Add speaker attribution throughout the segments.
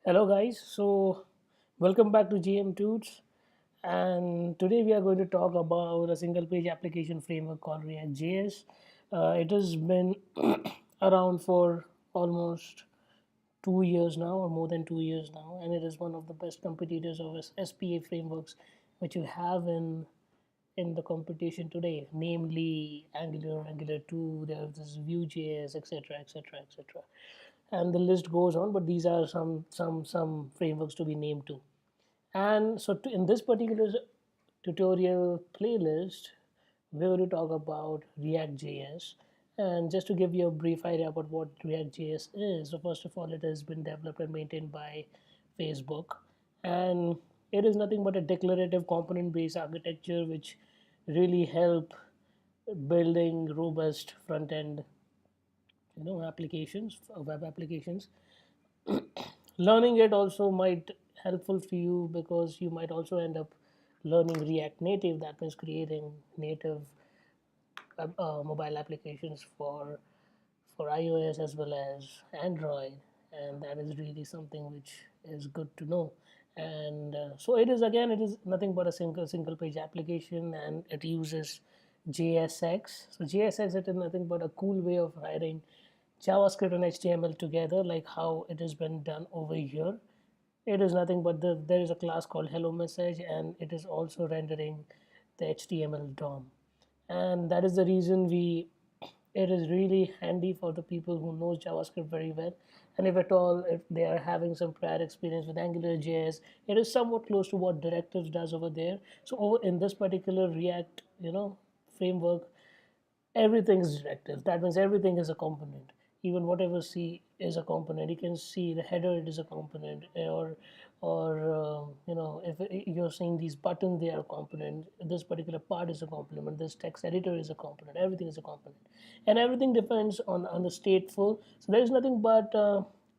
Speaker 1: Hello guys, so welcome back to GM Tunes, and today we are going to talk about a single page application framework called React.js. It has been around for almost 2 years now, or more than 2 years now, and it is one of the best competitors of SPA frameworks which you have in the competition today, namely Angular, Angular 2, there's this Vue.js, etc., etc., etc., and the list goes on. But these are some frameworks to be named too. And so, in this particular tutorial playlist, we're going to talk about React.js. And just to give you a brief idea about what React.js is, so first of all, it has been developed and maintained by Facebook, and it is nothing but a declarative component-based architecture which really help building robust front-end, applications, web applications. Learning it also might helpful for you because you might also end up learning React Native. That means creating native mobile applications for iOS as well as Android, and that is really something which is good to know. And so it is nothing but a single page application, and it uses JSX. So JSX, it is nothing but a cool way of writing JavaScript and HTML together, like how it has been done over here. It is nothing but there is a class called hello message, and it is also rendering the HTML DOM. And that is the reason we it is really handy for the people who knows JavaScript very well. And if at all, if they are having some prior experience with Angular JS, it is somewhat close to what directives does over there. So over in this particular React, framework, everything is directive. That means everything is a component. Even whatever C is a component. You can see the header, it is a component, or if you're seeing these buttons, they are a component. This particular part is a component. This text editor is a component. Everything is a component, and everything depends on the stateful. So there is nothing but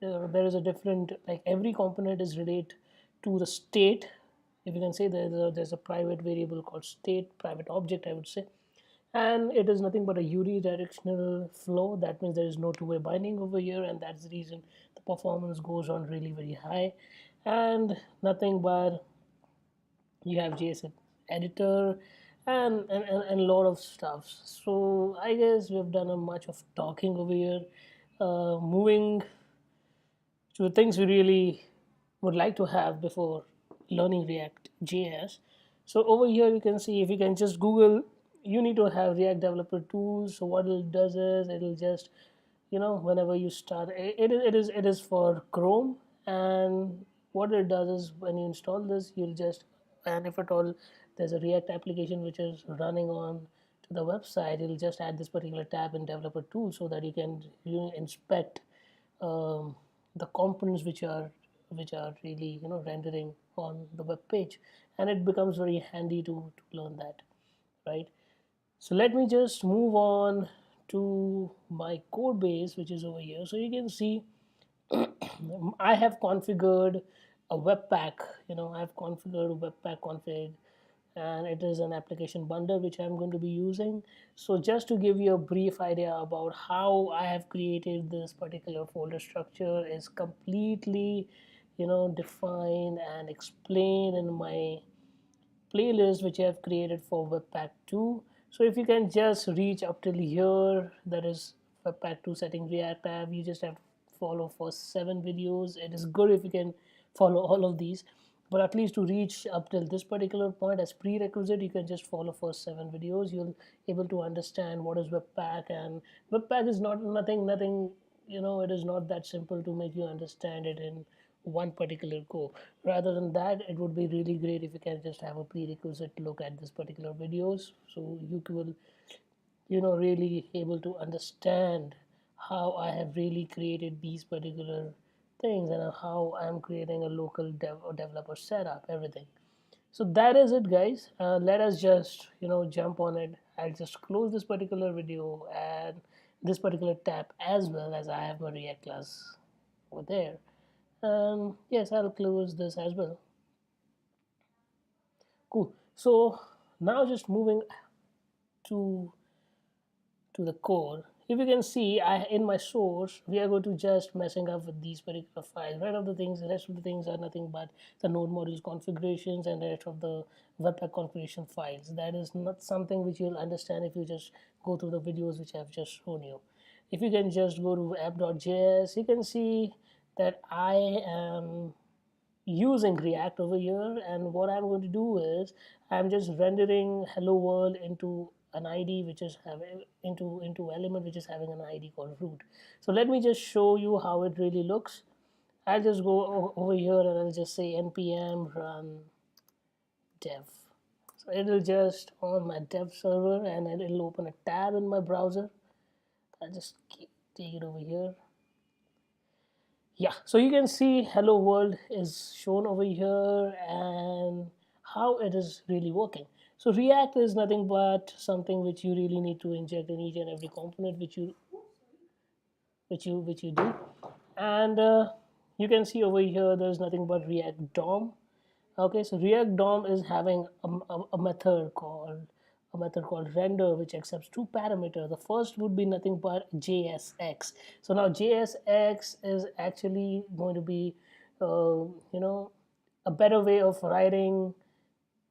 Speaker 1: there is a different, like every component is related to the state. If you can say there's a private variable called state, private object, I would say, and it is nothing but a unidirectional flow. That means there is no two-way binding over here, and that's the reason the performance goes on really very high. And nothing but you have JSON editor and a lot of stuff. So I guess we've done a much of talking over here. Moving to the things we really would like to have before learning React JS. So over here you can see, if you can just Google, you need to have React developer tools. So what it does is it'll just, whenever you start, it is for Chrome, and what it does is when you install this, you'll just, and if at all there's a React application which is running on to the website, it'll just add this particular tab in developer tools so that you can inspect um, the components which are really rendering on the web page, and it becomes very handy to learn that, right? So let me just move on to my code base, which is over here. So you can see I have configured a webpack. I have configured a webpack config, and it is an application bundle which I'm going to be using. So just to give you a brief idea about how I have created this particular folder structure is completely, defined and explained in my playlist which I have created for Webpack 2. So if you can just reach up till here, that is Webpack 2 setting React tab, you just have to follow for 7 videos. It is good if you can follow all of these, but at least to reach up till this particular point as prerequisite, you can just follow for 7 videos. You'll able to understand what is Webpack, and Webpack is not nothing. It is not that simple to make you understand it in one particular go. Rather than that, it would be really great if you can just have a prerequisite look at this particular videos, so you will really able to understand how I have really created these particular things, and how I'm creating a local developer setup, everything. So that is it, guys. Let us just jump on it. I'll just close this particular video and this particular tab, as well as I have my React class over there. Yes, I'll close this as well. Cool. So now just moving to to the core. if you can see, in my source, we are going to just messing up with these particular files. The rest of the things are nothing but the node modules configurations and the rest of the webpack configuration files. That is not something which you'll understand if you just go through the videos which I've just shown you. If you can just go to app.js, you can see that I am using React over here, and what I'm going to do is I'm just rendering hello world into an ID which is having into element which is having an ID called root. So let me just show you how it really looks. I'll just go over here and I'll just say npm run dev. So it'll just on my dev server and it'll open a tab in my browser. I'll just take it over here. Yeah, so you can see hello world is shown over here and how it is really working. So React is nothing but something which you really need to inject in each and every component which you do. And you can see over here there's nothing but React DOM. Okay, so React DOM is having a method called render, which accepts two parameters. The first would be nothing but JSX. So now JSX is actually going to be, a better way of writing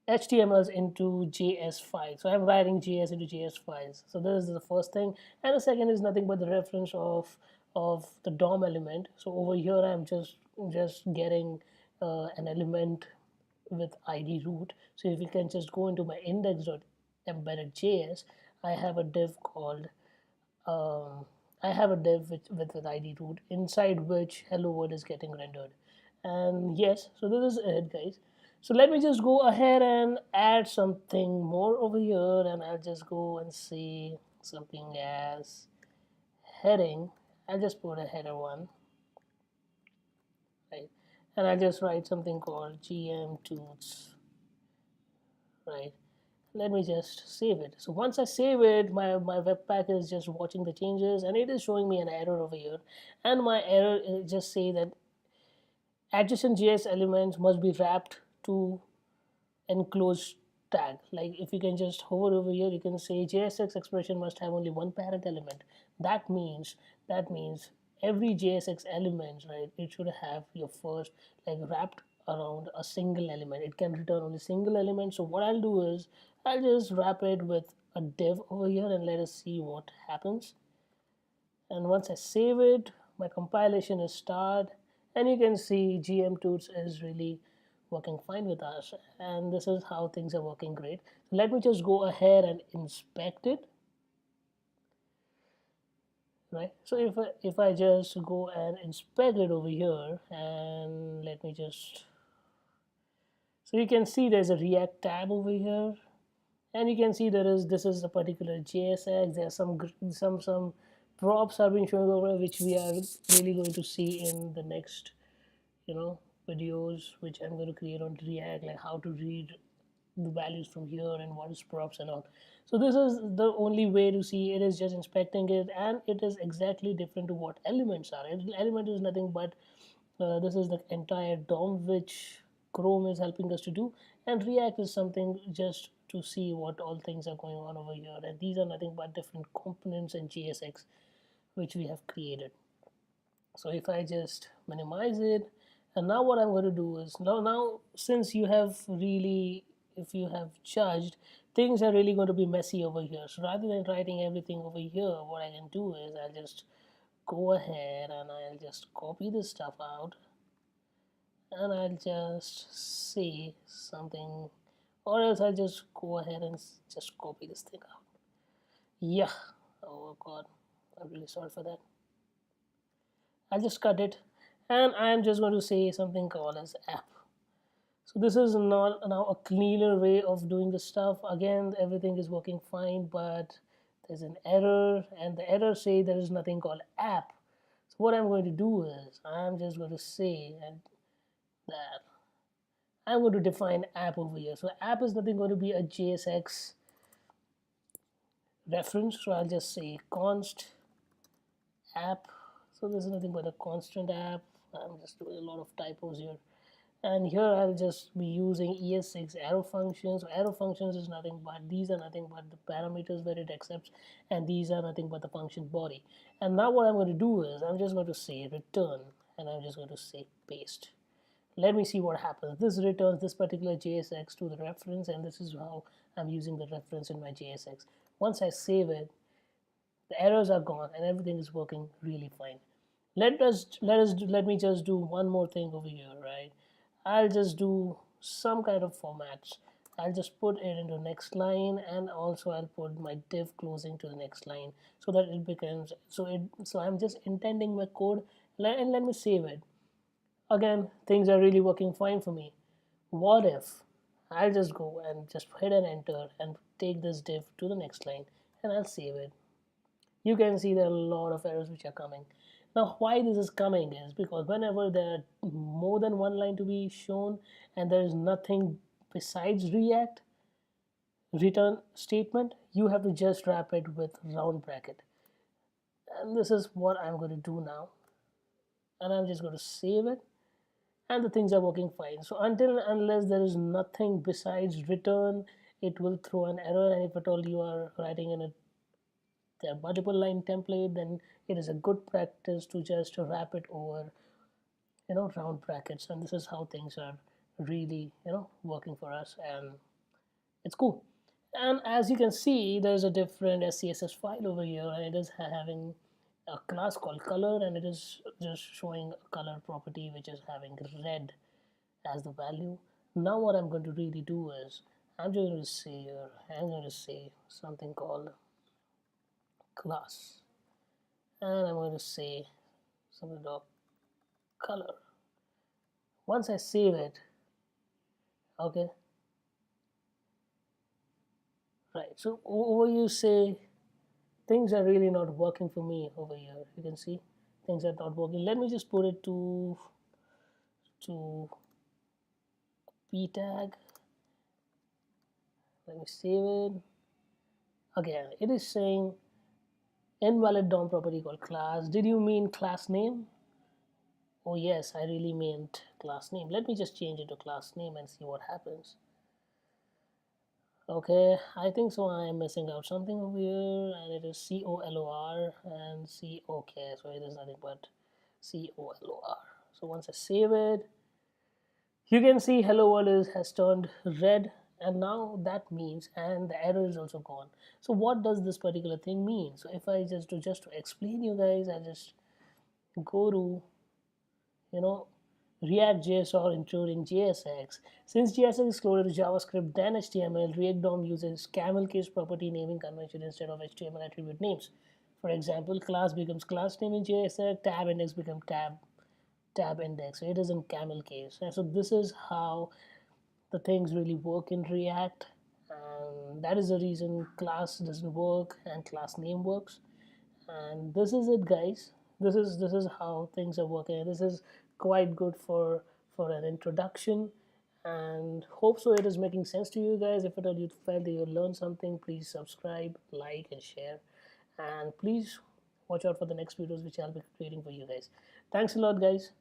Speaker 1: HTMLs into JS files. So I'm writing JS into JS files. So this is the first thing, and the second is nothing but the reference of the DOM element. So over here I'm just getting an element with ID root. So if you can just go into my index.embedded.js, I have a div called I have a div with ID root inside which hello world is getting rendered. And yes, so this is it, guys. So let me just go ahead and add something more over here, and I'll just go and see something as heading. I'll just put a header one, right? And I'll just write something called gm tools, right? Let me just save it. So once I save it, my webpack is just watching the changes and it is showing me an error over here, and my error is just say that adjacent JS elements must be wrapped to enclosed tag. Like if you can just hover over here, you can say JSX expression must have only one parent element. That means every JSX element, right, it should have your first like wrapped around a single element. It can return only single element. So what I'll do is I'll just wrap it with a div over here and let us see what happens. And once I save it, my compilation is start, and you can see GM2 is really working fine with us, and this is how things are working great. So let me just go ahead and inspect it, right? So if I just go and inspect it over here, and let me just, so you can see there's a React tab over here, and you can see this is a particular JSX. There's some props are being shown over which we are really going to see in the next videos which I'm going to create on React, like how to read the values from here and what is props and all. So this is the only way to see it, is just inspecting it, and it is exactly different to what elements are. Element is nothing but this is the entire DOM which Chrome is helping us to do, and React is something just to see what all things are going on over here, and these are nothing but different components in JSX which we have created. So if I just minimize it, and now what I'm going to do is now since you have really, if you have judged, things are really going to be messy over here. So rather than writing everything over here, what I can do is I'll just go ahead and I'll just copy this stuff out, and I'll just say something, or else I'll just go ahead and just copy this thing out. Yeah, oh god, I'm really sorry for that. I'll just cut it, and I'm just going to say something called as app. So this is not now a cleaner way of doing the stuff. Again, everything is working fine, but there's an error, and the error say there is nothing called app. So what I'm going to do is I'm just going to say that I'm going to define app over here. So app is nothing going to be a JSX reference. So I'll just say const app. So this is nothing but a constant app. I'm just doing a lot of typos here. And here I'll just be using ES6 arrow functions. So arrow functions is nothing but, these are nothing but the parameters that it accepts, and these are nothing but the function body. And now what I'm going to do is I'm just going to say return, and I'm just going to say paste. Let me see what happens. This returns this particular JSX to the reference, and this is how I'm using the reference in my JSX. Once I save it, the errors are gone and everything is working really fine. Let me just do one more thing over here, right? I'll just do some kind of formats. I'll just put it into next line, and also I'll put my div closing to the next line so that it becomes so I'm just intending my code. And let me save it. Again, things are really working fine for me. What if I'll just go and just hit an enter and take this div to the next line, and I'll save it. You can see there are a lot of errors which are coming. Now why this is coming is because whenever there are more than one line to be shown and there is nothing besides react return statement, you have to just wrap it with round bracket. And this is what I'm going to do now, and I'm just going to save it, and the things are working fine. So until unless there is nothing besides return, it will throw an error. And if at all you are writing in a multiple line template, then it is a good practice to just wrap it over round brackets. And this is how things are really working for us, and it's cool. And as you can see, there's a different SCSS file over here, and it is having a class called color, and it is just showing a color property which is having red as the value. Now what I'm going to really do is I'm just going to say here, I'm going to say something called class, and I'm going to say something dot color. Once I save it, okay, right. So over you say things are really not working for me over here. You can see things are not working. Let me just put it to p tag. Let me save it. Again, it is saying invalid DOM property called class. Did you mean class name? Oh yes, I really meant class name. Let me just change it to class name and see what happens. Okay, I think so. I am missing out something over here, and it is color and c. Okay, so it is nothing but color. So once I save it, you can see hello world has turned red, and now that means, and the error is also gone. So what does this particular thing mean? So if I just to explain you guys, I just go to you know React.js or including JSX. Since JSX is closer to JavaScript than HTML, React DOM uses camel case property naming convention instead of HTML attribute names. For example, class becomes class name in JSX, tab index becomes tab index. So it is in camel case. And so this is how the things really work in React. And that is the reason class doesn't work and class name works. And this is it, guys. This is how things are working. This is quite good for an introduction, and hope so it is making sense to you guys. If at all you felt that you learned something, please subscribe, like, and share, and please watch out for the next videos which I'll be creating for you guys. Thanks a lot, guys.